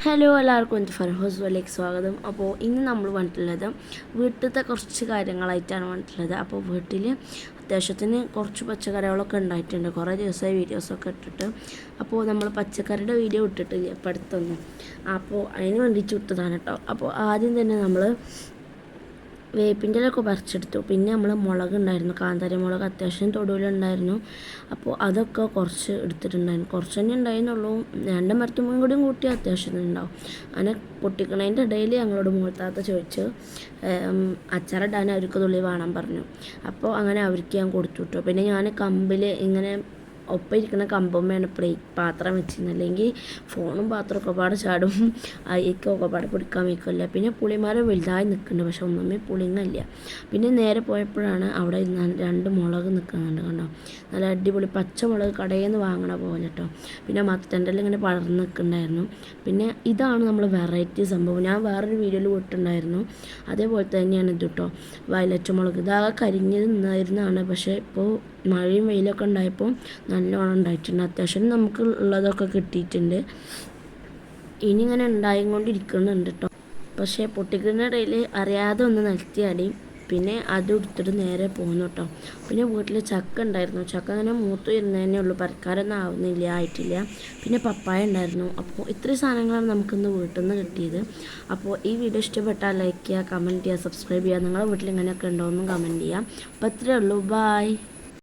Hello എല്ലാവർക്കും എൻ്റെ ഫർഹോസ് വലേക്ക് സ്വാഗതം. അപ്പോൾ ഇന്ന് നമ്മൾ വന്നിട്ടുള്ളത് വീട്ടിലത്തെ കുറച്ച് കാര്യങ്ങളായിട്ടാണ് വന്നിട്ടുള്ളത്. അപ്പോൾ വീട്ടിൽ അത്യാവശ്യത്തിന് കുറച്ച് പച്ചക്കറികളൊക്കെ ഉണ്ടായിട്ടുണ്ട്. കുറേ ദിവസമായി വീഡിയോസൊക്കെ ഇട്ടിട്ട്. അപ്പോൾ നമ്മൾ പച്ചക്കറിയുടെ വീഡിയോ ഇട്ടിട്ടില്ല ഇപ്പോൾ അടുത്തൊന്നും. അപ്പോൾ അതിന് വേണ്ടിയിട്ട് ഇട്ടതാണ് കേട്ടോ. അപ്പോൾ ആദ്യം തന്നെ നമ്മൾ വേപ്പിൻ്റെ ഇലയൊക്കെ പറിച്ചെടുത്തു. പിന്നെ നമ്മൾ മുളക് ഉണ്ടായിരുന്നു, കാന്താരി മുളക് അത്യാവശ്യം തൊടുവിലുണ്ടായിരുന്നു. അപ്പോൾ അതൊക്കെ കുറച്ച് എടുത്തിട്ടുണ്ടായിരുന്നു. കുറച്ച് തന്നെ ഉണ്ടായിരുന്നുള്ളൂ. രണ്ട് മരത്തുമ്പും കൂടിയും കൂട്ടി അത്യാവശ്യം ഉണ്ടാവും. അങ്ങനെ പൊട്ടിക്കണതിൻ്റെ ഇടയിൽ ഞങ്ങളോട് മൂത്താത്ത ചോദിച്ചു അച്ചാറിടാൻ അവർക്ക് തുള്ളി വേണം പറഞ്ഞു. അപ്പോൾ അങ്ങനെ അവർക്ക് ഞാൻ കൊടുത്തു വിട്ടു. പിന്നെ ഞാൻ കമ്പിൽ ഇങ്ങനെ ഒപ്പം ഇരിക്കുന്ന കമ്പമ്മയാണ് പാത്രം വെച്ചിരുന്നത്. അല്ലെങ്കിൽ ഫോണും പാത്രമൊക്കെ പാടെ ചാടും, അയക്കൊക്കെ പാടെ പിടിക്കാൻ വയ്ക്കില്ല. പിന്നെ പുളിമരം വലുതായി നിൽക്കുന്നുണ്ട്, പക്ഷെ ഒന്നും പുളിങ്ങില്ല. പിന്നെ നേരെ പോയപ്പോഴാണ് അവിടെ രണ്ട് മുളക് നിൽക്കുന്നുണ്ട് കണ്ടോ, നല്ല അടിപൊളി പച്ചമുളക് കടയിൽ നിന്ന് വാങ്ങണ പോലെ കേട്ടോ. പിന്നെ മത്തൻ്റെ ഇങ്ങനെ പടർന്ന് നിൽക്കുന്നുണ്ടായിരുന്നു. പിന്നെ ഇതാണ് നമ്മൾ വെറൈറ്റി സംഭവം, ഞാൻ വേറൊരു വീഡിയോയിൽ വിട്ടുണ്ടായിരുന്നു. അതേപോലെ തന്നെയാണ് ഇത് കേട്ടോ, വയലറ്റ് മുളക്. ഇതാകെ കരിഞ്ഞ് നിന്നായിരുന്നതാണ്, പക്ഷേ ഇപ്പോൾ മഴയും വെയിലൊക്കെ ഉണ്ടായപ്പോൾ നല്ലോണം ഉണ്ടായിട്ടുണ്ട്. അത്യാവശ്യം നമുക്ക് ഉള്ളതൊക്കെ കിട്ടിയിട്ടുണ്ട്. ഇനി ഇങ്ങനെ ഉണ്ടായിക്കൊണ്ടിരിക്കുന്നുണ്ട് കേട്ടോ. പക്ഷേ പൊട്ടിക്കുന്നതിടയിൽ അറിയാതെ ഒന്ന് നിലത്തിയാടി. പിന്നെ അത് എടുത്തിട്ട് നേരെ പോകുന്നു കേട്ടോ. പിന്നെ വീട്ടിൽ ചക്ക ഉണ്ടായിരുന്നു. ചക്ക അങ്ങനെ മൂത്ത് വരുന്നതന്നെ ഉള്ളൂ, പറിക്കാരൊന്നും ആയിട്ടില്ല. പിന്നെ പപ്പായ ഉണ്ടായിരുന്നു. അപ്പോൾ ഇത്രയും സാധനങ്ങളാണ് നമുക്കിന്ന് വീട്ടിൽ നിന്ന് കിട്ടിയത്. അപ്പോൾ ഈ വീഡിയോ ഇഷ്ടപ്പെട്ടാൽ ലൈക്ക് ചെയ്യുക, കമൻറ്റ് ചെയ്യുക, സബ്സ്ക്രൈബ് ചെയ്യുക. നിങ്ങളുടെ വീട്ടിൽ ഇങ്ങനെയൊക്കെ ഉണ്ടോ എന്നും കമൻറ്റ് ചെയ്യുക. അപ്പോൾ അത്രയേ ഉള്ളൂ. ബായ്.